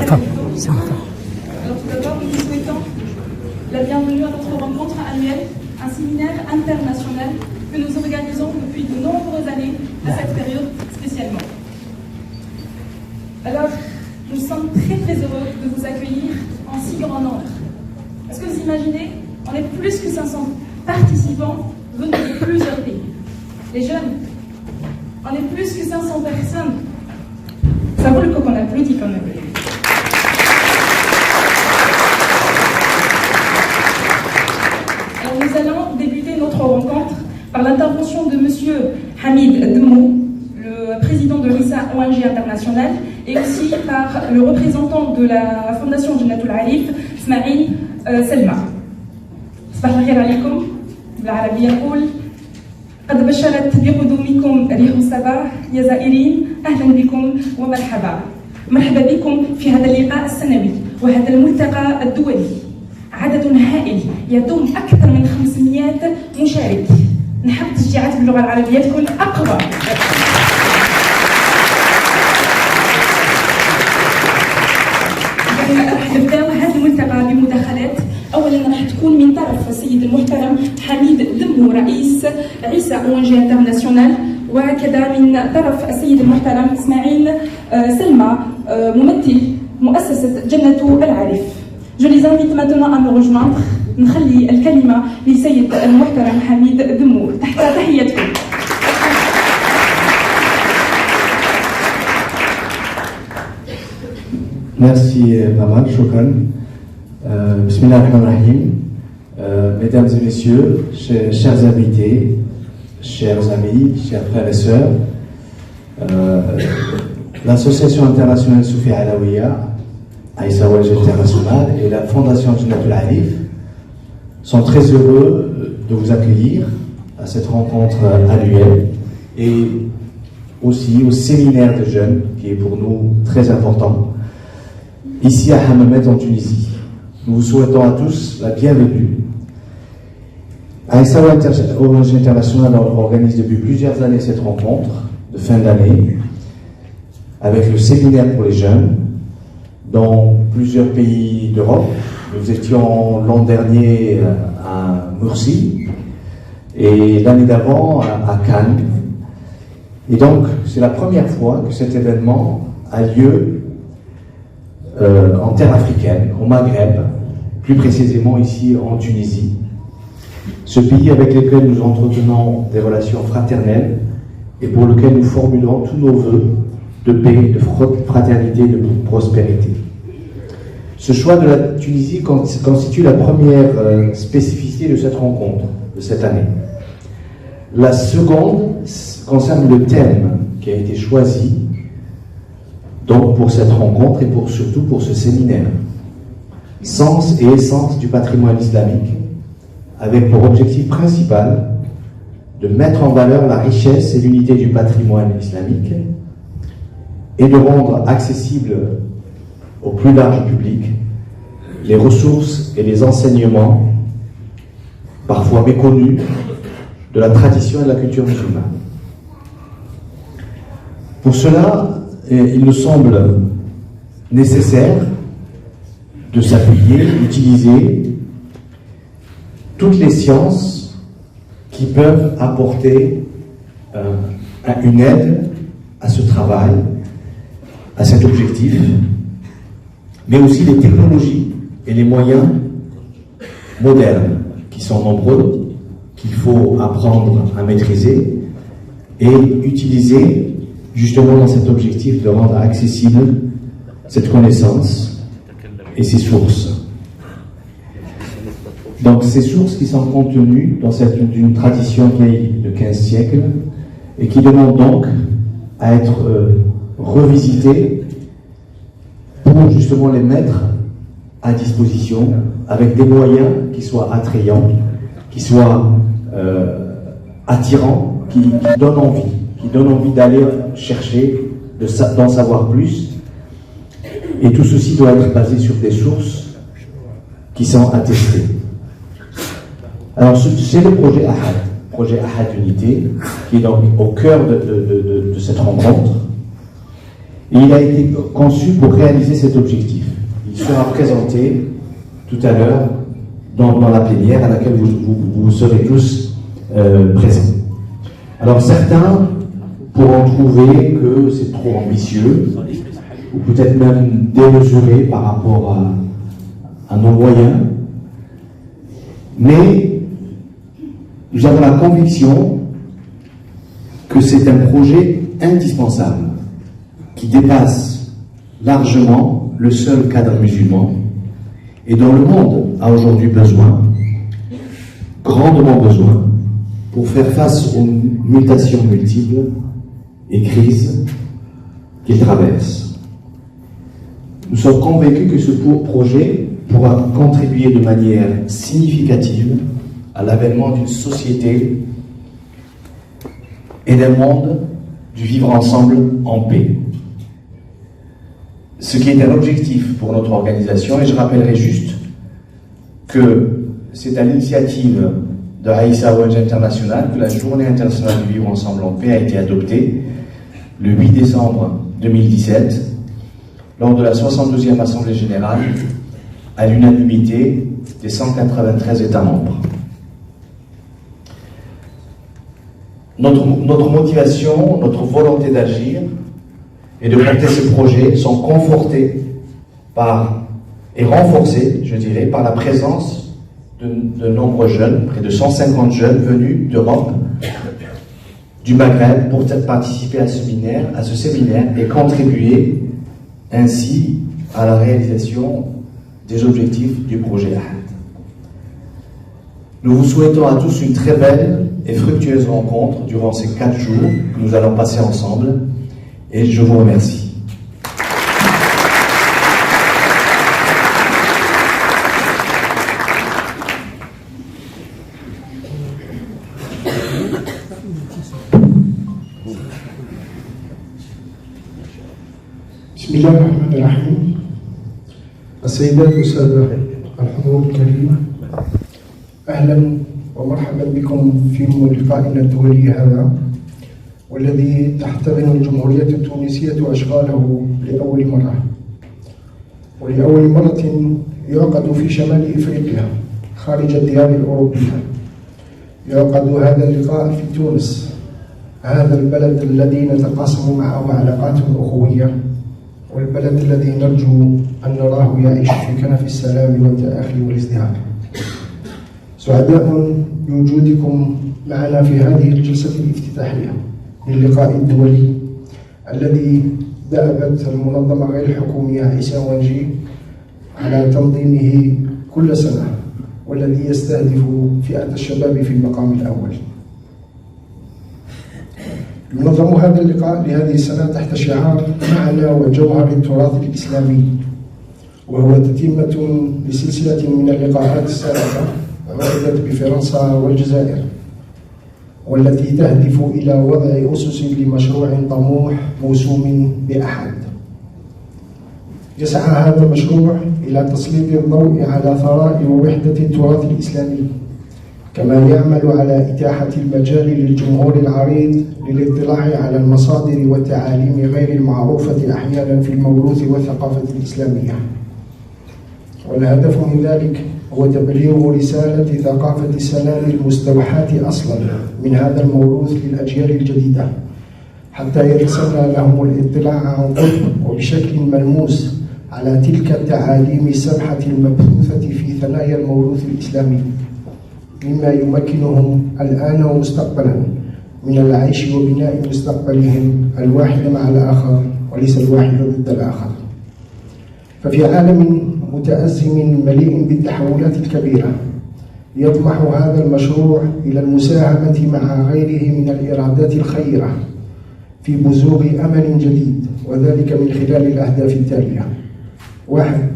Attends, c'est bon. Alors tout d'abord, nous souhaitons la bienvenue à notre rencontre annuelle, un séminaire international que nous organisons depuis de nombreuses années à cette période spécialement. Alors, nous sommes très très heureux de vous accueillir en si grand nombre. Est-ce que vous imaginez, on est plus que 500 participants venus de plusieurs pays. Les jeunes, on est plus que 500 personnes. Ça vaut le coup qu'on applaudit quand même. Alors nous allons débuter notre rencontre par l'intervention de M. Hamid Demou, le président de l'ISA ONG International, et aussi par le représentant de la Fondation Jannatul Arif, Ismail Selma. صباح الخير عليكم. بالعربية نقول قد بشرت بقدومكم ريح الصباح يا زائرين، أهلا بكم ومرحبا. مرحبا بكم في هذا اللقاء السنوي وهذا الملتقى الدولي. عدد هائل يضم أكثر من 500 مشارك. نحب تشجيعات باللغة العربية تكون أقوى. راح نبداو هذا الملتقى بمداخلات. اولا راح تكون من طرف السيد المحترم حميد دمو رئيس عيسى ONG انترناسيونال، وكذا من طرف السيد المحترم اسماعيل سلمى ممثل مؤسسه جنة العارف. Je les invite maintenant à me rejoindre. نخلي الكلمه للسيد المحترم حميد دمو. تحياتكم. Merci Maman, shukran. Bismillahirrahmanirrahim. Mesdames et messieurs, chers invités, chers amis, chers frères et sœurs, l'Association internationale Soufi Alaouia, Aïssa ONG International et la Fondation Jannatul Arif sont très heureux de vous accueillir à cette rencontre annuelle et aussi au séminaire de jeunes qui est pour nous très important ici à Hammamet en Tunisie. Nous vous souhaitons à tous la bienvenue. Aïssa ONG International organise depuis plusieurs années cette rencontre de fin d'année avec le séminaire pour les jeunes dans plusieurs pays d'Europe. Nous étions l'an dernier à Murcie et l'année d'avant à Cannes. Et donc, c'est la première fois que cet événement a lieu en terre africaine, au Maghreb, plus précisément ici en Tunisie. Ce pays avec lequel nous entretenons des relations fraternelles et pour lequel nous formulons tous nos vœux de paix, de fraternité, de prospérité. Ce choix de la Tunisie constitue la première spécificité de cette rencontre, de cette année. La seconde concerne le thème qui a été choisi donc pour cette rencontre et surtout pour ce séminaire. Sens et essence du patrimoine islamique, avec pour objectif principal de mettre en valeur la richesse et l'unité du patrimoine islamique et de rendre accessible au plus large public les ressources et les enseignements, parfois méconnus, de la tradition et de la culture musulmane. Pour cela, il nous semble nécessaire de s'appuyer, d'utiliser toutes les sciences qui peuvent apporter une aide à ce travail, à cet objectif, mais aussi les technologies et les moyens modernes qui sont nombreux, qu'il faut apprendre à maîtriser et utiliser justement dans cet objectif de rendre accessible cette connaissance et ses sources. Donc ces sources qui sont contenues dans une tradition vieille de 15 siècles et qui demandent donc à être revisitées pour justement les mettre à disposition avec des moyens qui soient attrayants, qui soient attirants, qui donnent envie d'aller chercher, d'en savoir plus. Et tout ceci doit être basé sur des sources qui sont attestées. Alors c'est le projet Ahad Unité, qui est donc au cœur de cette rencontre. Et il a été conçu pour réaliser cet objectif. Il sera présenté tout à l'heure dans la plénière à laquelle vous serez tous présents. Alors certains pourront trouver que c'est trop ambitieux, ou peut-être même démesuré par rapport à nos moyens, mais nous avons la conviction que c'est un projet indispensable qui dépasse largement le seul cadre musulman et dont le monde a aujourd'hui besoin, grandement besoin, pour faire face aux mutations multiples et crises qu'il traverse. Nous sommes convaincus que ce projet pourra contribuer de manière significative à l'avènement d'une société et d'un monde du vivre ensemble en paix. Ce qui est un objectif pour notre organisation, et je rappellerai juste que c'est à l'initiative de Aïssa Ouanja International que la Journée internationale du vivre ensemble en paix a été adoptée le 8 décembre 2017 lors de la 72e Assemblée Générale à l'unanimité des 193 États membres. Notre motivation, notre volonté d'agir et de porter ce projet sont confortées et renforcées, je dirais, par la présence de nombreux jeunes, près de 150 jeunes venus d'Europe, du Maghreb, pour participer à ce séminaire et contribuer ainsi à la réalisation des objectifs du projet Ahad. Nous vous souhaitons à tous une très belle et fructueuse rencontre durant ces 4 jours que nous allons passer ensemble, et je vous remercie. بسم الله الرحمن الرحيم. السيدات والسادة الحضور الكريم، أهلا ومرحبا بكم في لقائنا الدولي هذا، والذي تحتضن الجمهورية التونسية أشغاله لأول مرة، ولأول مرة يعقد في شمال إفريقيا خارج الديار الأوروبية. يعقد هذا اللقاء في تونس، هذا البلد الذي نتقاسم معه علاقات أخوية، والبلد الذي نرجو أن نراه يعيش في كنف السلام والتآخي والازدهار. سعداء بوجودكم معنا في هذه الجلسة الافتتاحية للقاء الدولي الذي دأبت المنظمة غير الحكومية عيسى وانجي على تنظيمه كل سنة، والذي يستهدف فئة الشباب في المقام الأول. ينظم هذا اللقاء لهذه السنة تحت شعار معنى وجوهر التراث الإسلامي، وهو تتمة لسلسلة من اللقاءات السابقة عقدت بفرنسا والجزائر، والتي تهدف إلى وضع أسس لمشروع طموح موسوم بأحد. يسعى هذا المشروع إلى تسليط الضوء على ثراء ووحدة التراث الإسلامي، كما يعمل على إتاحة المجال للجمهور العريض للاطلاع على المصادر والتعاليم غير المعروفة أحيانا في الموروث والثقافة الإسلامية. والهدف من ذلك هو تبليغ رسالة ثقافة السلام المستوحاة أصلا من هذا الموروث للأجيال الجديدة، حتى يتسنى لهم الاطلاع عن قرب وبشكل ملموس على تلك التعاليم السمحة المبثوثة في ثنايا الموروث الإسلامي، مما يمكنهم الآن ومستقبلا من العيش وبناء مستقبلهم الواحد مع الآخر وليس الواحد ضد الآخر. ففي عالم متأزم مليء بالتحولات الكبيرة يطمح هذا المشروع إلى المساهمة مع غيره من الإرادات الخيرة في بزوغ أمل جديد، وذلك من خلال الأهداف التالية: 1.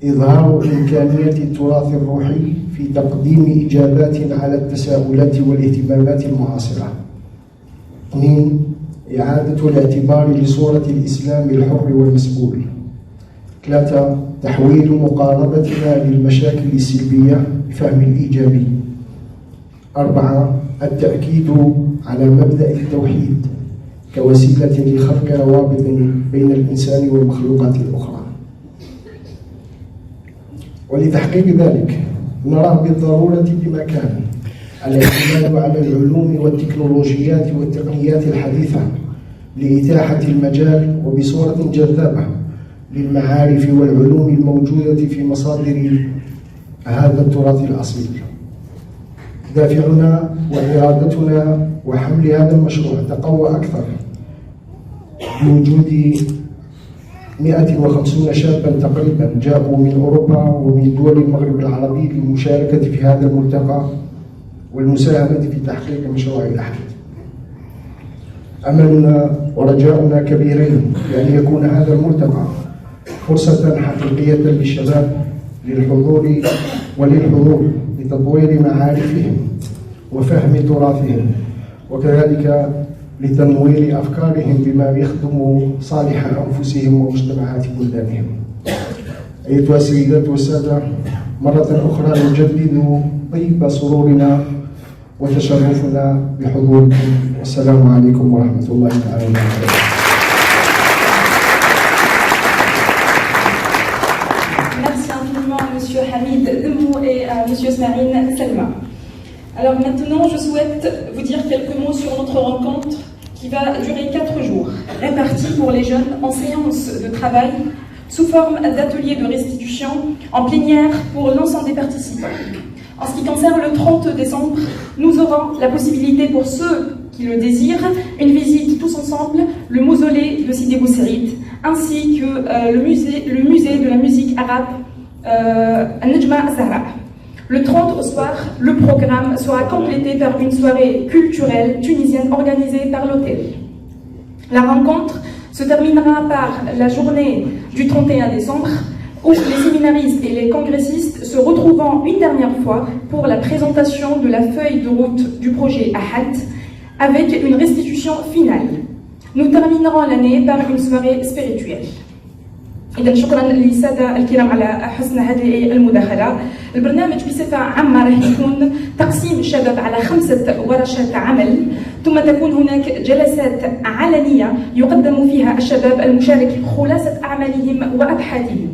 إظهار إمكانية التراث الروحي في تقديم إجابات على التساؤلات والاهتمامات المعاصرة. 2. إعادة الاعتبار لصورة الإسلام الحر والمسؤول. 3. تحويل مقاربتنا للمشاكل السلبية بفهم الإيجابي. 4. التأكيد على مبدأ التوحيد كوسيلة لخلق روابط بين الإنسان والمخلوقات الأخرى. ولتحقيق ذلك نرى بالضرورة بمكان الاعتماد على العلوم والتكنولوجيات والتقنيات الحديثة لإتاحة المجال وبصورة جذابة للمعارف والعلوم الموجودة في مصادر هذا التراث الأصيل. دافعنا وإرادتنا وحمل هذا المشروع تقوى أكثر بوجود 150 شابا تقريبا جاءوا من أوروبا ومن دول المغرب العربي للمشاركة في هذا الملتقى والمساهمة في تحقيق مشروع الأحد. أملنا ورجاؤنا كبيرين بأن يكون هذا الملتقى فرصة حقيقية للشباب وللحضور لتطوير معارفهم وفهم تراثهم، وكذلك لتنوير أفكارهم بما يخدم صالح أنفسهم ومجتمعات بلدانهم. أيتها السيدات والسادة، مرة أخرى نجدد طيب سرورنا وتشرفنا بحضوركم، والسلام عليكم ورحمة الله تعالى وبركاته. Merci infiniment à Monsieur Hamid Demou et à Monsieur Smarine Selma. Alors maintenant, je souhaite vous dire quelques mots sur notre rencontre qui va durer 4 jours, répartis pour les jeunes en séances de travail sous forme d'ateliers de restitution en plénière pour l'ensemble des participants. En ce qui concerne le 30 décembre, nous aurons la possibilité pour ceux qui le désirent, une visite tous ensemble, le mausolée de Sidi Bou Saïd, ainsi que le musée de la musique arabe Al-Najma Zahra. Le 30 au soir, le programme sera complété par une soirée culturelle tunisienne organisée par l'hôtel. La rencontre se terminera par la journée du 31 décembre, où les séminaristes et les congressistes se retrouveront une dernière fois pour la présentation de la feuille de route du projet Ahad, avec une restitution finale. Nous terminerons l'année par une soirée spirituelle. إذا شكرا للسادة الكرام على حسن هذه المداخلة. البرنامج بصفة عامة راح يكون تقسيم الشباب على 5 ورشات عمل، ثم تكون هناك جلسات علنية يقدم فيها الشباب المشارك خلاصة أعمالهم وأبحاثهم.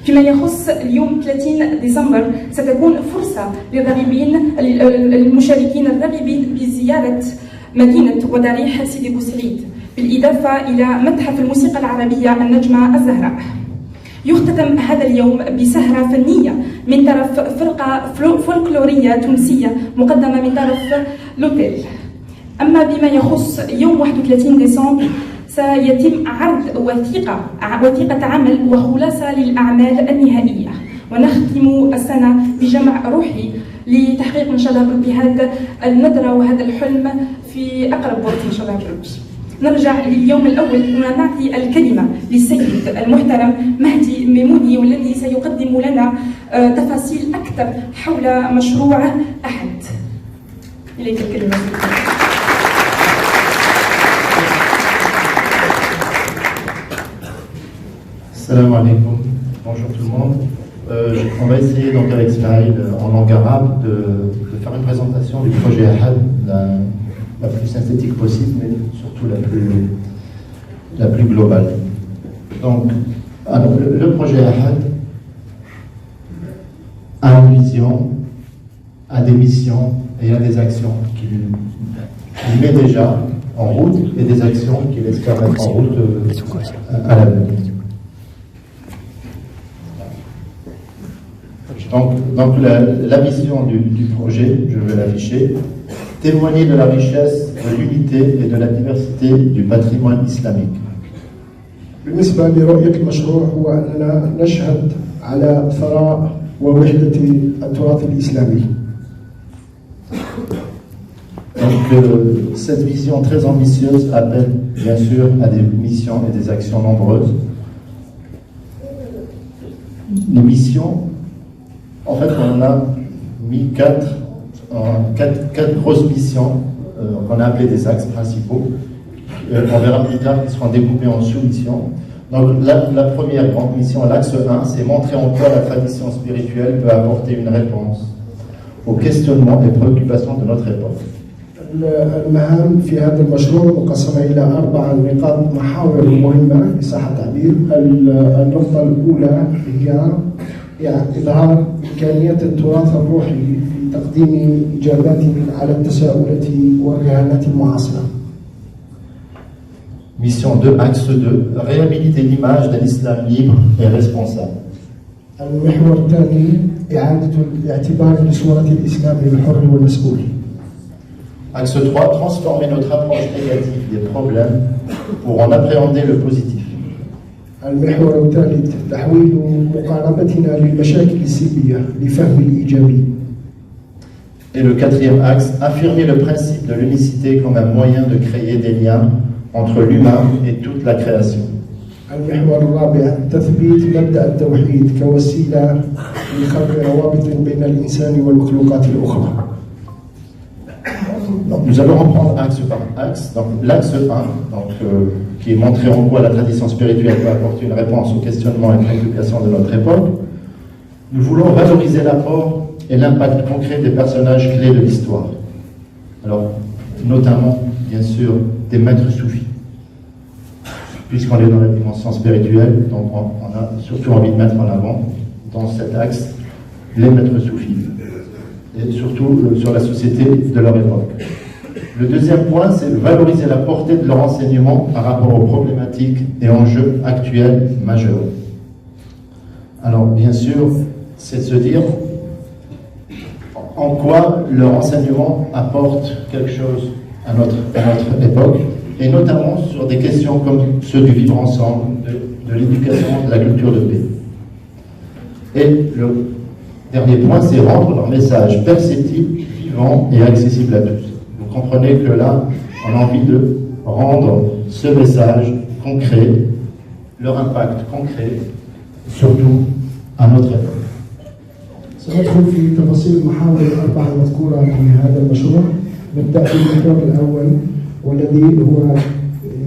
فيما يخص اليوم 30 ديسمبر ستكون فرصة للمشاركين الراغبين بزيارة مدينة وضريح سيدي بو سعيد، بالإضافة إلى متحف الموسيقى العربية النجمة الزهراء. يختتم هذا اليوم بسهرة فنية من طرف فرقة فولكلورية تونسية مقدمة من طرف لوتيل. أما بما يخص يوم 31 ديسمبر سيتم عرض وثيقة عمل وخلاصة للأعمال النهائية، ونختم السنة بجمع روحي لتحقيق إن شاء الله ربي هذا النظرة وهذا الحلم في أقرب وقت إن شاء الله ربي. نرجع لليوم الأول ونعطي الكلمة للسيد المحترم مهدي ميموني، والذي سيقدم لنا تفاصيل أكثر حول مشروع أحد. إليك الكلمة. Salam alaikum, bonjour tout le monde. On va essayer donc avec Ismaël en langue arabe de faire une présentation du projet Ahad, la plus synthétique possible, mais surtout la plus globale. Donc, alors, le projet Ahad a une vision, a des missions et a des actions qu'il met déjà en route et des actions qu'il espère mettre en route à l'avenir. Donc la vision du projet, je vais l'afficher. témoigner de la richesse, de l'unité et de la diversité du patrimoine islamique. بالنسبة لرؤية المشروع هو أننا نشهد على ثراء ووحدة التراث الإسلامي. Donc, cette vision très ambitieuse appelle bien sûr à des missions et des actions nombreuses. Les missions, en fait, on a mis quatre grosses missions qu'on a appelées des axes principaux. On verra plus tard qu'ils seront découpés en sous-missions. Donc la première grande mission, l'axe 1, c'est montrer en quoi la tradition spirituelle peut apporter une réponse aux questionnements et préoccupations de notre époque. المهام في هذا المشروع مقسمة إلى 4 نقاط محاور مهمة بصح التعبير. النقطة الأولى هي إظهار إمكانيات التراث الروحي في تقديم إجابات على التساؤلات والرهانات المعاصرة. Mission 2, axe 2, réhabiliter l'image d'un islam libre et responsable. المحور الثاني إعادة الاعتبار لصورة الإسلام الحر والمسؤول. Axe 3, transformer notre approche négative des problèmes pour en appréhender le positif. المحور الثالث تحويل مقاربتنا للمشاكل السلبية لفهم الإيجابي. Et le quatrième axe, affirmer le principe de l'unicité comme un moyen de créer des liens entre l'humain et toute la création. المحور الرابع تثبيت مبدأ التوحيد كوسيلة لخلق روابط بين الإنسان والمخلوقات الأخرى. Donc, nous allons reprendre axe par axe. Donc, l'axe 1, qui est montré en quoi la tradition spirituelle peut apporter une réponse aux questionnements et préoccupations de notre époque. Nous voulons valoriser l'apport et l'impact concret des personnages clés de l'histoire. Alors, notamment, bien sûr, des maîtres soufis. Puisqu'on est dans la dimension spirituelle, donc on a surtout envie de mettre en avant, dans cet axe, les maîtres soufis. Et surtout sur la société de leur époque. Le deuxième point, c'est valoriser la portée de leur enseignement par rapport aux problématiques et enjeux actuels majeurs. Alors, bien sûr, c'est de se dire en quoi leur enseignement apporte quelque chose à notre époque, et notamment sur des questions comme ceux du vivre ensemble, de l'éducation, de la culture de paix. Et le dernier point, c'est rendre leur message perceptible, vivant et accessible à tous. Vous comprenez que là, on a envie de rendre ce message concret, leur impact concret, surtout à notre époque. سندخل في تفاصيل المحاور الأربعة المذكورة في هذا المشروع. نبدأ بالمحور الأول والذي هو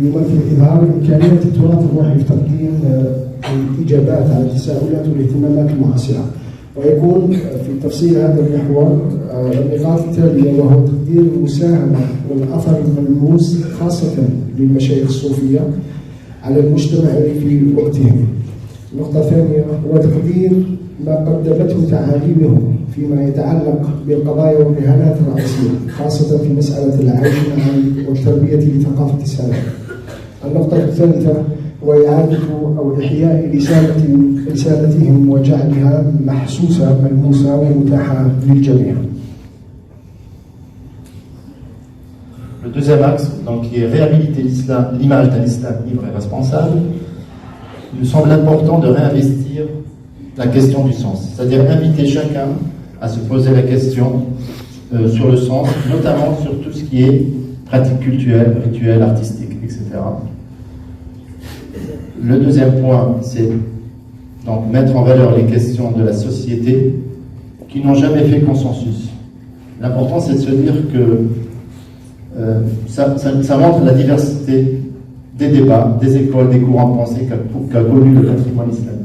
يمثل إظهار إمكانية التراث الروحي في تقديم الإجابات على التساؤلات والاهتمامات المعاصرة. ويكون في تفصيل هذا المحور النقاط التالية، وهو تقدير المساهمة والأثر الملموس خاصة للمشايخ الصوفية على المجتمع في وقتهم. النقطة الثانية هو تقدير ما قدمته تعاليمهم فيما يتعلق بالقضايا والرهانات الرئيسية، خاصة في مسألة العيش والتربية لثقافة السلام. النقطة الثالثة هو إعادة أو إحياء رسالتهم وجعلها محسوسة ملموسة ومتاحة للجميع. Le deuxième axe, donc, qui est réhabiliter l'image d'un islam libre et responsable, il nous semble important de réinvestir la question du sens, c'est-à-dire inviter chacun à se poser la question sur le sens, notamment sur tout ce qui est pratique culturelle, rituelle, artistique, etc. Le deuxième point, c'est donc mettre en valeur les questions de la société qui n'ont jamais fait consensus. L'important, c'est de se dire que ça montre la diversité des débats, des écoles, des courants de pensée qu'a connu le patrimoine islamique.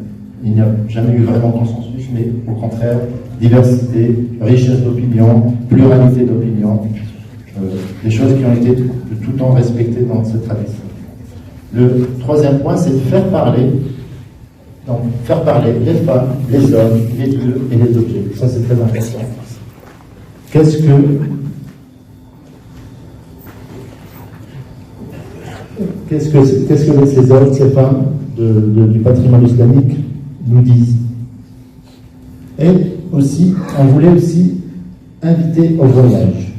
Il n'y a jamais eu vraiment consensus, mais au contraire, diversité, richesse d'opinion, pluralité d'opinion, des choses qui ont été de tout temps respectées dans cette tradition. Le troisième point, c'est de faire parler les femmes, les hommes, les lieux et les objets. Ça, c'est très important. Qu'est-ce que ces hommes, ces femmes du patrimoine islamique nous disent? Et aussi, on voulait aussi inviter au voyage.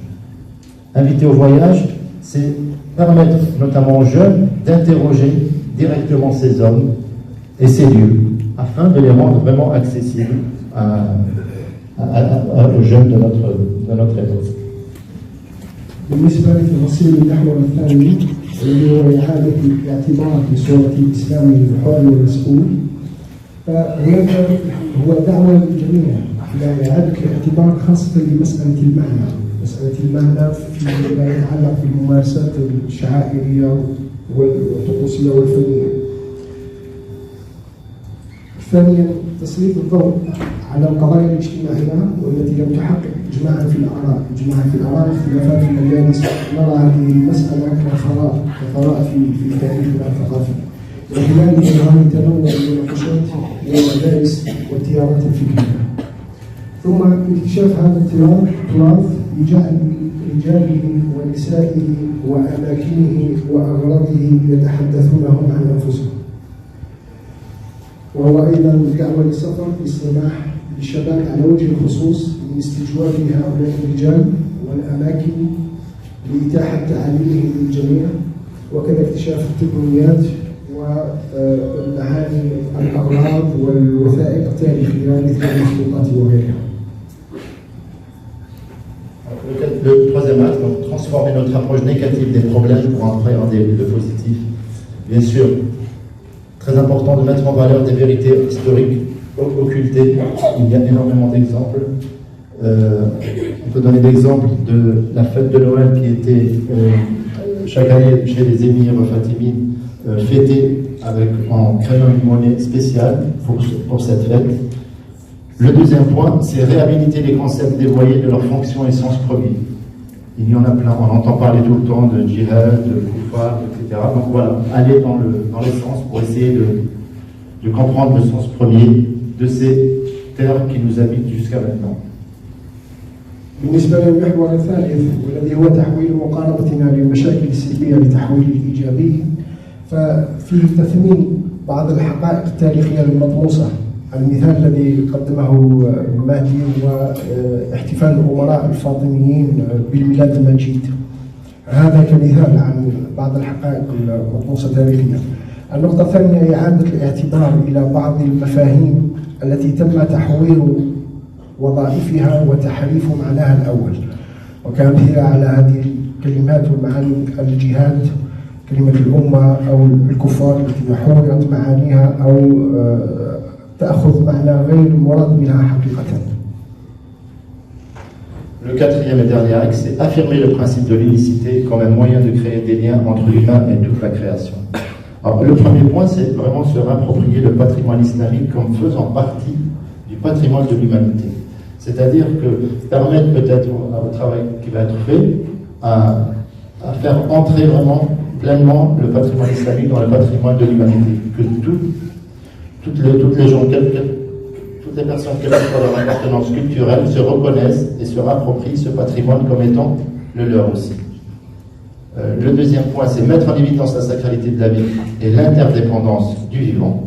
inviter au voyage, c'est permettre notamment aux jeunes d'interroger directement ces hommes et ces lieux, afin de les rendre vraiment accessibles aux jeunes de notre époque. بالنسبة لتفاصيل المحور الثاني اللي هو إعادة الاعتبار بصورة الإسلام الحر والمسؤول، فهناك هو دعوة للجميع إلى إعادة الاعتبار خاصة لمسألة المعنى، مسألة المعنى فيما يتعلق بالممارسات الشعائرية والطقوسية والفنية. ثانيا تسليط الضوء على القضايا الاجتماعية والتي لم تحقق إجماعا في الآراء اختلافات في المجالس، نرى هذه المسألة كثراء في تاريخنا الثقافي، وخلال إظهار تنوع المناقشات والمدارس والتيارات الفكرية. ثم اكتشاف هذا التراث لجعل رجاله ونسائه وأماكنه وأغراضه يتحدثونهم عن أنفسهم. وهو أيضا دعوة للسفر للسماح للشباب على وجه الخصوص باستجواب هؤلاء الرجال والأماكن لإتاحة تعاليمهم للجميع، وكذا اكتشاف التقنيات ومعاني الأغراض والوثائق التاريخية مثل المخطوطات وغيرها. Le troisième axe, donc transformer notre approche négative des problèmes pour en appréhender le positif. Bien sûr, très important de mettre en valeur des vérités historiques occultées. Il y a énormément d'exemples. On peut donner l'exemple de la fête de Noël qui était chaque année chez les émirs fatimides fêtée en créant une monnaie spéciale pour cette fête. Le deuxième point, c'est réhabiliter les concepts dévoyés de leur fonction et sens premier. Il y en a plein, on entend parler tout le temps de djihad, de koufar, etc. Donc voilà, aller dans l'essence pour essayer de comprendre le sens premier de ces terres qui nous habitent jusqu'à maintenant. بالنسبة للمحور الثالث والذي هو تحويل مقاربتنا للمشاكل السلبية لتحويل الإيجابي، ففيه تثمين بعض الحقائق التاريخية المطموسة. المثال الذي قدمه مهدي هو احتفال الأمراء الفاطميين بالميلاد المجيد، هذا كمثال عن بعض الحقائق المطموسة تاريخيا. النقطة الثانية إعادة الاعتبار إلى بعض المفاهيم التي تم تحوير وظائفها وتحريف معناها الأول، وكأمثلة على هذه الكلمات والمعاني الجهاد، كلمة الأمة أو الكفار التي حورت معانيها أو تأخذ معنى غير مراد منها حقيقة. Le quatrième et dernier axe, c'est affirmer le principe de l'unicité comme un moyen de créer des liens entre l'humain et toute la création. Alors, le premier point, c'est vraiment se réapproprier le patrimoine islamique comme faisant partie du patrimoine de l'humanité. C'est-à-dire que permettre peut-être au travail qui va être fait à faire entrer vraiment pleinement le patrimoine islamique dans le patrimoine de l'humanité. Que toutes les gens, toutes les personnes, quelle que soit leur appartenance culturelle, se reconnaissent et se rapproprient ce patrimoine comme étant le leur aussi. Le deuxième point, c'est mettre en évidence la sacralité de la vie et l'interdépendance du vivant.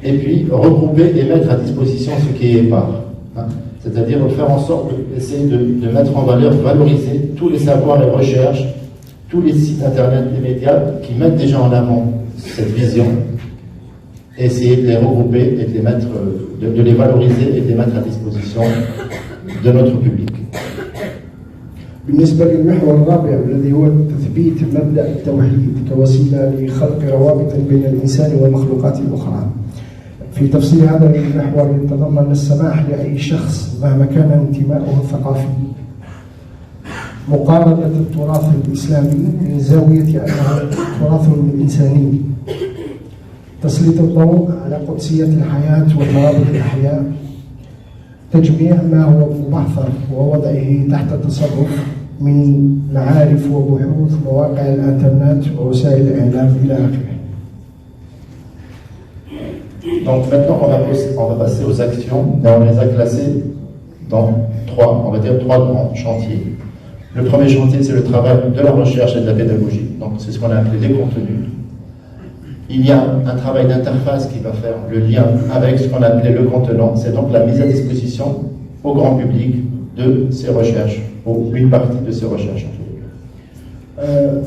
Et puis, regrouper et mettre à disposition ce qui est épars. C'est-à-dire faire en sorte d'essayer de mettre en valeur, valoriser tous les savoirs et recherches, tous les sites internet, les médias qui mettent déjà en avant cette vision, et essayer de les regrouper et de les mettre, de les valoriser et de les mettre à disposition de notre public. بالنسبة للمحور الرابع الذي هو تثبيت مبدأ التوحيد كوسيلة لخلق روابط بين الإنسان والمخلوقات الأخرى. في تفصيل هذا المحور يتضمن السماح لأي شخص مهما كان انتماؤه الثقافي مقارنة التراث الإسلامي من زاوية أنه تراث إنساني، تسليط الضوء على قدسية الحياة وترابط الأحياء، تجميع ما هو مبعثر ووضعه تحت تصرف من معارف وبحوث مواقع الانترنت ووسائل الإعلام إلى آخره. Donc maintenant, on va passer aux actions et on les a classées dans trois grands chantiers. Le premier chantier, c'est le travail de la recherche et de la pédagogie. Donc c'est ce qu'on a appelé les contenus. Il y a un travail d'interface qui va faire le lien avec ce qu'on a appelé le contenant. C'est donc la mise à disposition au grand public de ces recherches ou une partie de ces recherches.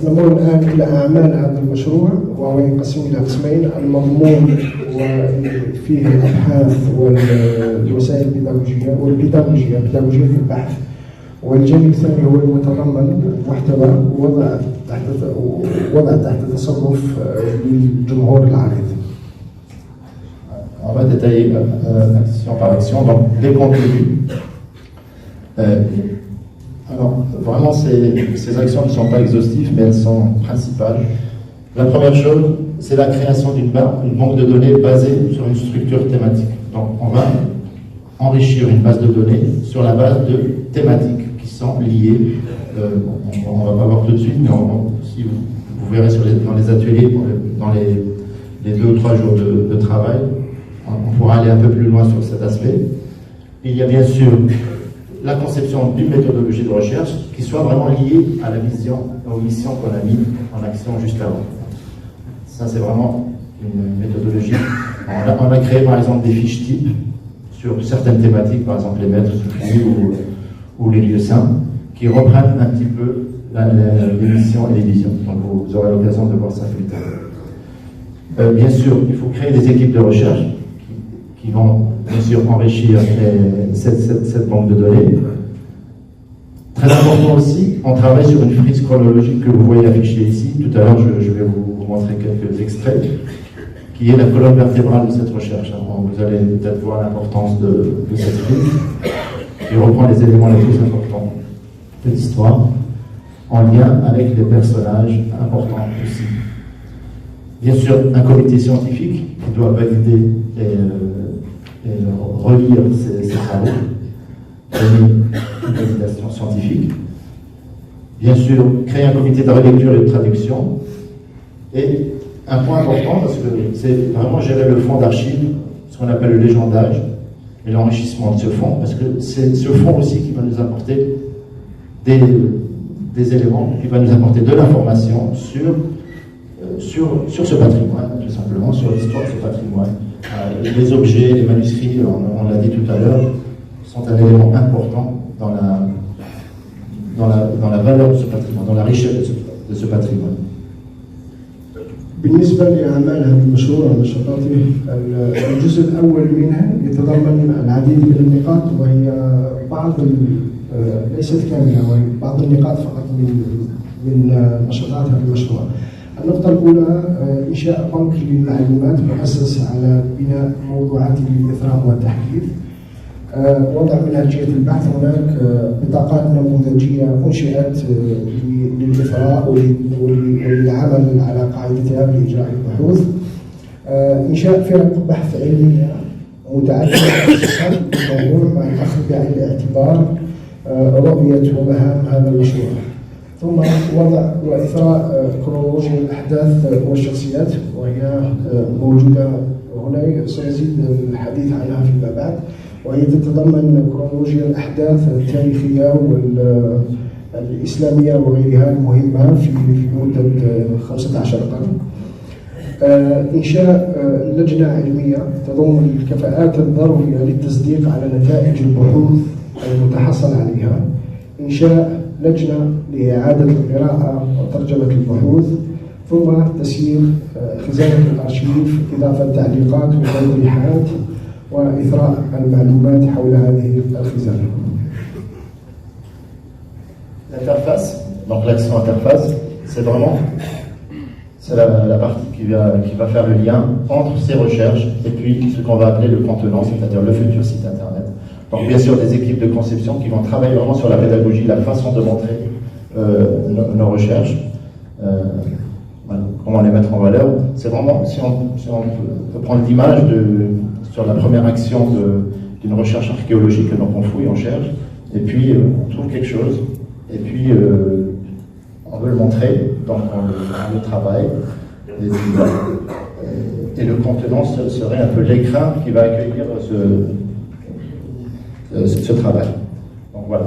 نمر الآن إلى أعمال هذا المشروع وهو ينقسم إلى قسمين. المضمون وفيه الأبحاث والوسائل البيداغوجية بيداغوجية البحث، والجانب الثاني هو المتضمن محتوى وضع تحت تصرف للجمهور العريض. On va détailler action par action, donc les contenus. Alors, vraiment, ces actions ne sont pas exhaustives, mais elles sont principales. La première chose, c'est la création d'une banque de données basée sur une structure thématique. Donc, on va enrichir une base de données sur la base de thématiques qui sont liées. On ne va pas voir tout de suite, mais si vous verrez dans les ateliers, dans les 2 ou 3 jours de travail, on pourra aller un peu plus loin sur cet aspect. Il y a bien sûr la conception d'une méthodologie de recherche qui soit vraiment liée à la vision, aux missions qu'on a mises en action juste avant. Ça, c'est vraiment une méthodologie. On a créé par exemple des fiches types sur certaines thématiques, par exemple les maîtres suffis ou les lieux saints, qui reprennent un petit peu les missions et les visions. Donc vous aurez l'occasion de voir ça plus tard. Bien sûr, il faut créer des équipes de recherche qui vont bien sûr enrichir cette banque de données. Très important aussi, on travaille sur une frise chronologique que vous voyez affichée ici. Tout à l'heure, je vais vous montrer quelques extraits, qui est la colonne vertébrale de cette recherche. Vous allez peut-être voir l'importance de cette frise, qui reprend les éléments les plus importants de l'histoire, en lien avec les personnages importants aussi. Bien sûr, un comité scientifique qui doit valider et relire ces travaux, donner une validation scientifique. Bien sûr, créer un comité de relecture et de traduction. Et un point important, parce que c'est vraiment gérer le fonds d'archives, ce qu'on appelle le légendage, et l'enrichissement de ce fonds, parce que c'est ce fonds aussi qui va nous apporter des éléments, qui va nous apporter de l'information sur ce patrimoine, tout simplement, sur l'histoire de ce patrimoine. Les objets, les manuscrits, on l'a dit tout à l'heure, sont un élément important dans la valeur de ce patrimoine, dans la richesse de ce patrimoine. بالنسبة لأعمال هذا المشروع ونشاطاته، الجزء الأول منها يتضمن العديد من النقاط، وهي ليست كاملة، وهي بعض النقاط فقط من نشاطات هذا المشروع. النقطة الأولى إنشاء بنك للمعلومات مؤسس على بناء موضوعات للإثراء والتحديث. وضع منهجية البحث. هناك بطاقات نموذجية أنشئت للإثراء وللعمل على قاعدتها لإجراء البحوث. إنشاء فرق بحث علمية متعددة بالموضوع مع الأخذ بعين الاعتبار رؤية ومهام هذا المشروع. ثم وضع وإثراء كرونولوجيا الأحداث والشخصيات، وهي موجودة هنا، سيزيد الحديث عنها فيما بعد، وهي تتضمن كرونولوجيا الأحداث التاريخية والإسلامية وغيرها المهمة في مدة 15 قرن. إنشاء لجنة علمية تضم الكفاءات الضرورية للتصديق على نتائج البحوث المتحصل عليها. إنشاء لجنة لإعادة القراءة وترجمة البحوث. ثم تسيير خزانة الأرشيف، إضافة تعليقات وتوضيحات وإثراء المعلومات حول هذه الخزانة. L'interface, donc l'action interface, c'est la partie qui va faire le lien entre ces recherches et puis ce qu'on va appeler le contenant, c'est-à-dire le futur site internet. Donc bien sûr des équipes de conception qui vont travailler vraiment sur la pédagogie, la façon de montrer nos recherches, comment les mettre en valeur. C'est vraiment, si on peut prendre l'image sur la première action d'une recherche archéologique, donc on fouille, on cherche, et puis on trouve quelque chose, et puis on veut le montrer, donc on le travaille, et le contenant serait un peu l'écran qui va accueillir ce travail. Donc voilà,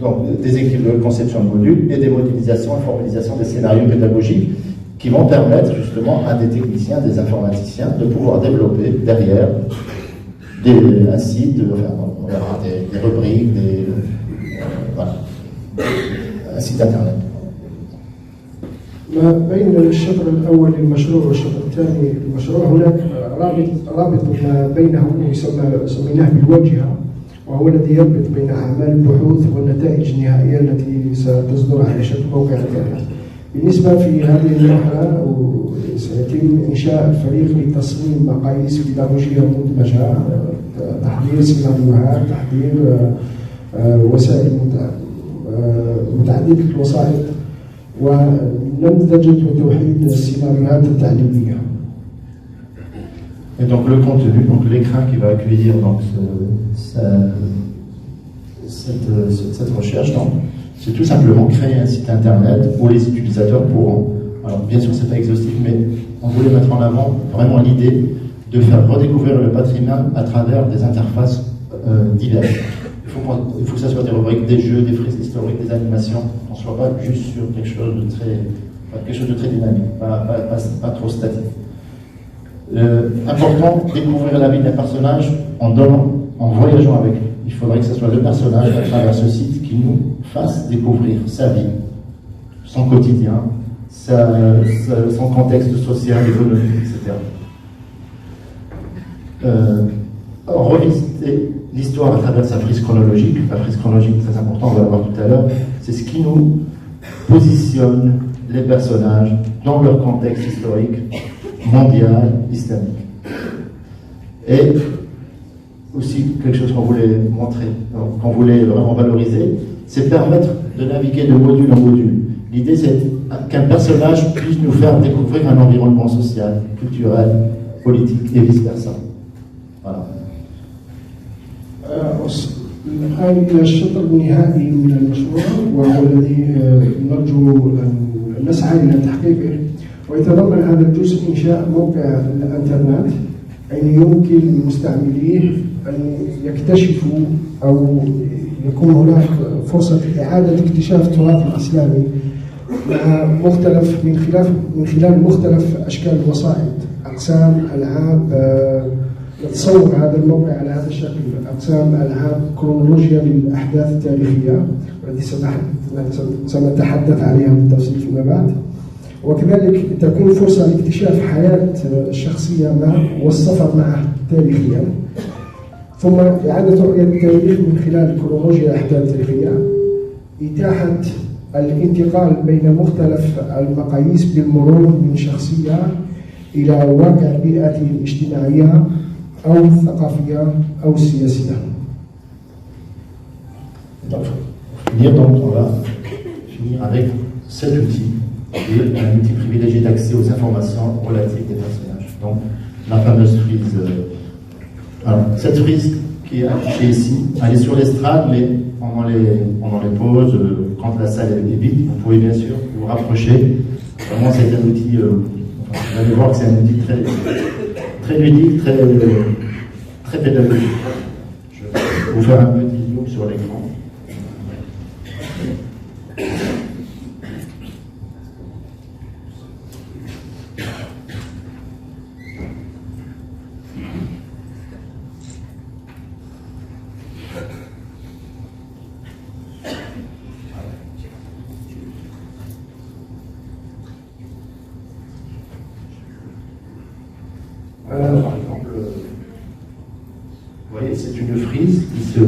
donc des équipes de conception de modules et des modélisations et formalisations des scénarios pédagogiques qui vont permettre justement à des techniciens, des informaticiens de pouvoir développer derrière un site, des rubriques, voilà, un site internet. ما بين الشطر الأول للمشروع والشطر الثاني للمشروع هناك رابط ما بينه سميناه بالواجهة، وهو الذي يربط بين أعمال البحوث والنتائج النهائية التي ستصدر على شكل موقع الإنترنت. بالنسبة في هذه المرحلة سيتم إنشاء فريق لتصميم مقاييس بيداغوجية مدمجة، تحضير سيناريوهات، تحضير وسائل متعددة الوسائط، ونمذجة وتوحيد السيناريوهات التعليمية. Et donc le contenu, donc l'écran qui va accueillir donc cette recherche, c'est tout simplement créer un site internet où les utilisateurs pourront, alors bien sûr c'est pas exhaustif, mais on voulait mettre en avant vraiment l'idée de faire redécouvrir le patrimoine à travers des interfaces diverses. Il faut que ça soit des rubriques, des jeux, des frises historiques, des animations, qu'on ne soit pas juste sur quelque chose de très dynamique, pas trop statique. Important, découvrir la vie d'un personnage en voyageant avec lui. Il faudrait que ce soit le personnage à travers ce site qui nous fasse découvrir sa vie, son quotidien, son contexte social, économique, etc. Revisiter l'histoire à travers sa frise chronologique. La frise chronologique, très important, on va la voir tout à l'heure. C'est ce qui nous positionne les personnages dans leur contexte historique mondial, islamique. Et aussi quelque chose qu'on voulait montrer, qu'on voulait vraiment valoriser, c'est permettre de naviguer de module en module. L'idée, c'est qu'un personnage puisse nous faire découvrir un environnement social, culturel, politique et vice-versa. Voilà. الآن إلى الشطر النهائي من المشروع، وهو الذي نرجو أن نسعى إلى تحقيقه، ويتضمن هذا الجزء إنشاء موقع الإنترنت أن يمكن لمستعمليه أن يكتشفوا أو يكون هناك فرصة إعادة اكتشاف التراث الإسلامي مع مختلف من خلال مختلف أشكال الوسائط، أقسام، ألعاب. نتصور هذا الموقع على هذا الشكل: أقسام، ألعاب، كرونولوجيا للأحداث التاريخية والتي سنتحدث عليها بالتفصيل فيما بعد، وكذلك تكون فرصة لاكتشاف حياة شخصية ما والسفر معه تاريخيا، ثم إعادة رؤية التاريخ من خلال كرونولوجيا الأحداث التاريخية، إتاحة الانتقال بين مختلف المقاييس بالمرور من شخصية إلى واقع البيئة الاجتماعية أو الثقافية أو السياسية. Donc, on va finir avec cet outil, qui est un outil privilégié d'accès aux informations relatives des personnages. Donc, la fameuse frise. Alors, cette frise qui est affichée ici, elle est sur l'estrade, mais pendant les pauses, quand la salle est vide, vous pouvez bien sûr vous rapprocher. Vraiment, c'est un outil. Vous allez voir que c'est un outil très ludique, très pédagogique. Je vais vous faire un petit zoom sur l'écran. Par exemple, vous voyez, c'est une frise qui se...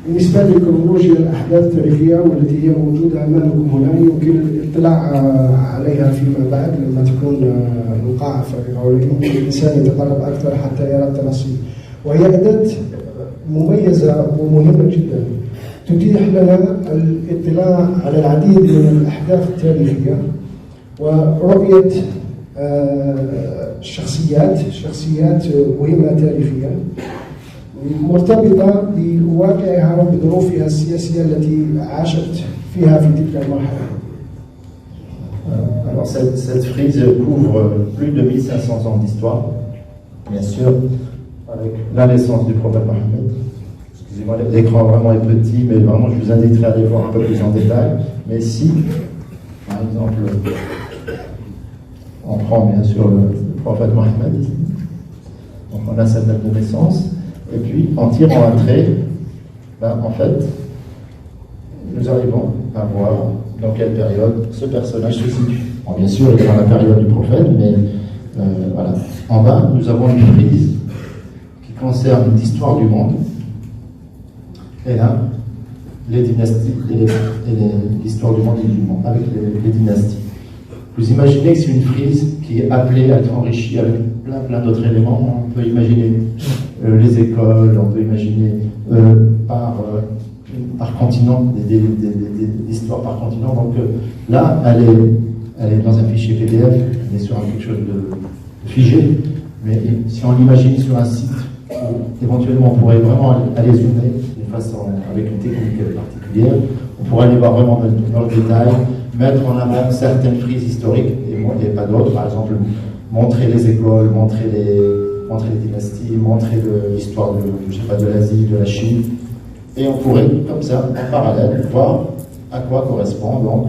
بالنسبة لكرونولوجيا الأحداث التاريخية والتي هي موجودة أمامكم هنا، يمكن الاطلاع عليها فيما بعد لما تكون القاعة فارغة، ويمكن الإنسان يتقرب أكثر حتى يرى التفاصيل. وهي أداة مميزة ومهمة جدا تتيح لنا الاطلاع على العديد من الأحداث التاريخية ورؤية شخصيات مهمة تاريخية مرتبطة بواقعها وبظروفها السياسية التي عاشت فيها في تلك المرحلة. Alors cette frise couvre plus de 1500 ans d'histoire, bien sûr, avec la naissance du prophète Mohammed. Excusez-moi, l'écran vraiment est petit, mais vraiment je vous inviterai à aller voir un peu plus en détail. Mais si, par exemple, on prend bien sûr le prophète Mohammed, donc on a sa date de naissance, et puis en tirant un trait, En fait, nous arrivons à voir dans quelle période ce personnage se situe. Bon, bien sûr, il est dans la période du prophète, mais voilà. En bas, nous avons une frise qui concerne l'histoire du monde. Et là, les dynasties et l'histoire du monde et du monde, avec les dynasties. Vous imaginez que c'est une frise qui est appelée à être enrichie avec plein d'autres éléments. On peut imaginer les écoles, on peut imaginer par continent, des histoires par continent. Donc là, elle est dans un fichier PDF, elle est sur quelque chose de figé, mais si on l'imagine sur un site, éventuellement on pourrait vraiment aller zoomer d'une façon, avec une technique particulière, on pourrait aller voir vraiment dans le détail, mettre en avant certaines frises historiques et pas d'autres, par exemple montrer les écoles, montrer les dynasties, montrer l'histoire de l'Asie, de la Chine, et on pourrait comme ça en parallèle voir à quoi correspond donc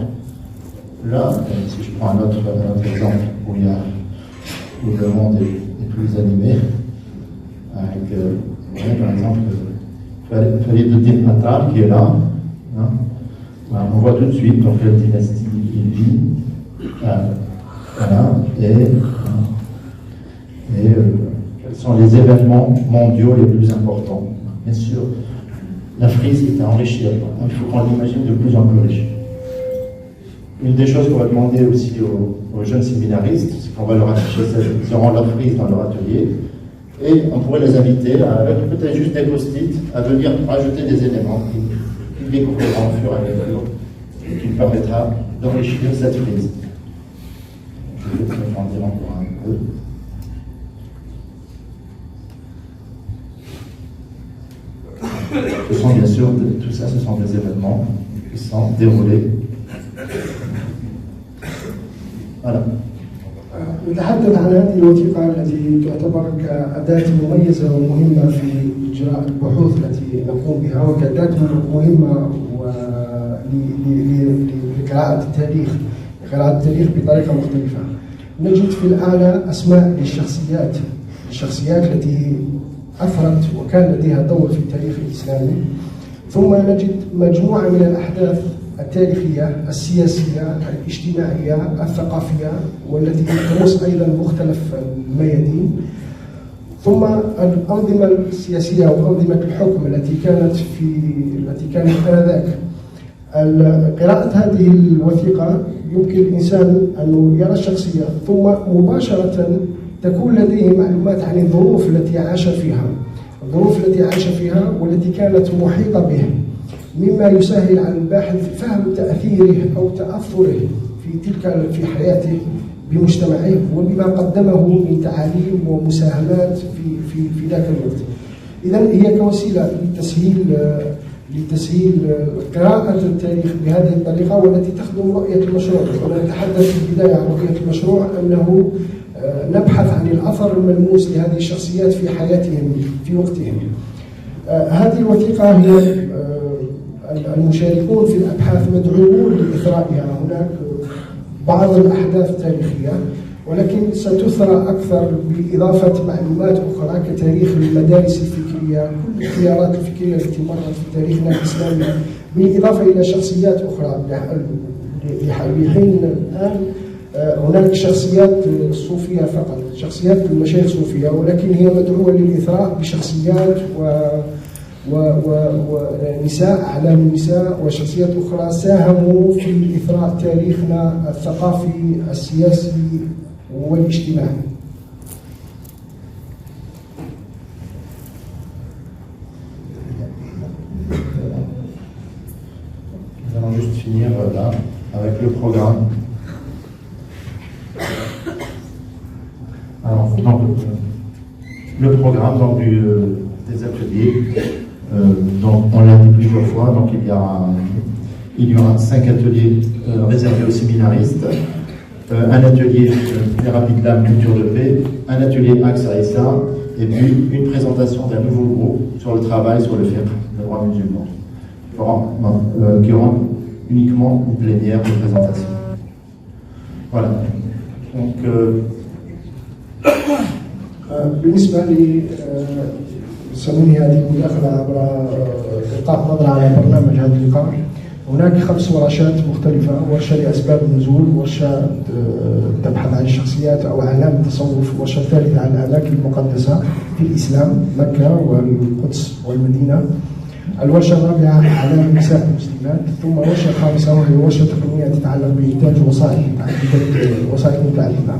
là, si je prends un autre exemple où le monde est plus animé, avec par exemple Khalid ad-Din Attar qui est là, hein. On voit tout de suite dans quelle dynastie il vit, voilà, et quels sont les événements mondiaux les plus importants. Bien sûr, la frise est à enrichir, il faut qu'on l'imagine de plus en plus riche. Une des choses qu'on va demander aussi aux jeunes séminaristes, c'est qu'on va leur afficher, ils auront leur frise dans leur atelier, et on pourrait les inviter, avec peut-être juste des post-it, à venir rajouter des éléments qu'ils découvriront au fur et à mesure, et qui permettra d'enrichir cette frise. Je vais en dire encore un peu. Ce sont bien sûr, tout ça, ce sont des événements qui sont déroulés. Voilà. نتحدث عن هذه الوثيقة التي تعتبر كأداة مميزة ومهمة في إجراء البحوث التي نقوم بها وكأداة مهمة لقراءة التاريخ بطريقة مختلفة. نجد في الأعلى أسماء للشخصيات التي أثرت وكان لديها دور في التاريخ الإسلامي، ثم نجد مجموعة من الأحداث التاريخية، السياسية، الاجتماعية، الثقافية، والتي تمس أيضا مختلف الميادين، ثم الأنظمة السياسية وأنظمة الحكم التي كانت آنذاك. قراءة هذه الوثيقة يمكن الإنسان أن يرى الشخصية ثم مباشرة تكون لديه معلومات عن الظروف التي عاش فيها والتي كانت محيطة به، مما يسهل على الباحث فهم تأثيره أو تأثره في حياته بمجتمعه وبما قدمه من تعاليم ومساهمات في ذاك الوقت. إذن هي كوسيلة لتسهيل قراءة التاريخ بهذه الطريقة والتي تخدم رؤية المشروع. ونتحدث في البداية عن رؤية المشروع أنه نبحث عن الأثر الملموس لهذه الشخصيات في حياتهم في وقتهم. هذه الوثيقة هي المشاركون في الأبحاث مدعوون لإثرائها. هناك بعض الأحداث التاريخية ولكن ستثرى أكثر بإضافة معلومات أخرى كتاريخ المدارس الفكرية، كل التيارات الفكرية التي مرت في تاريخنا الإسلامي، بالإضافة إلى شخصيات أخرى. لحين الآن هناك شخصيات صوفية فقط، شخصيات المشايخ الصوفية، ولكن هي مدعوة للإثراء بشخصيات ونساء، أعلام النساء وشخصيات أخرى ساهموا في إثراء تاريخنا الثقافي السياسي والاجتماعي. Nous allons juste finir là avec le programme. Alors, donc, le programme donc, des ateliers, donc, on l'a dit plusieurs fois, donc il y aura 5 ateliers réservés aux séminaristes, un atelier thérapie de l'âme, culture de paix, un atelier axe à Issa, et puis une présentation d'un nouveau groupe sur le travail sur le fiqh, le droit musulman, qui aura uniquement une plénière de présentation. Voilà. Donc, بالنسبة سننهي هذه المداخلة عبر إلقاء نظرة على برنامج هذا اللقاء. هناك 5 ورشات مختلفة: ورشة لأسباب النزول، ورشة تبحث عن الشخصيات أو أعلام التصوف، ورشة ثالثة عن الأماكن المقدسة في الإسلام، مكة والقدس والمدينة، الورشة الرابعة أعلام النساء المسلمات، ثم ورشة خامسة وهي ورشة تقنية تتعلق بإنتاج وسائل متعددة،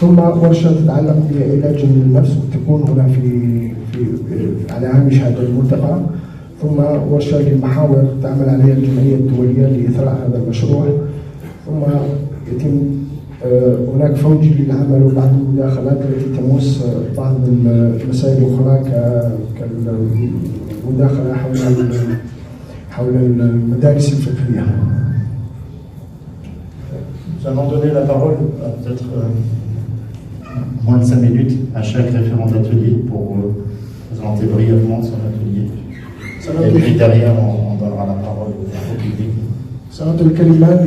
ثم ورشة تتعلق بعلاج النفس وتكون هنا في على هامش هذا الملتقى، ثم ورشة للمحاور تعمل عليها الجمعية الدولية لإثراء هذا المشروع، ثم يتم هناك فوج للعمل وبعض المداخلات التي تمس بعض المسائل الأخرى كالمداخلة حول المدارس الفقهية. Nous allons donner la parole à peut-être moins de 5 minutes à chaque référent d'atelier pour présenter brièvement son atelier. Et puis derrière, on donnera la parole au public. سنعطي الكلمة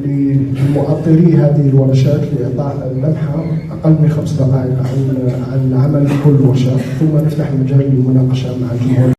لمؤطري هذه الورشات لإعطاء لمحة أقل من 5 دقائق عن عمل كل ورشة، ثم نفتح المجال للمناقشة مع الجمهور.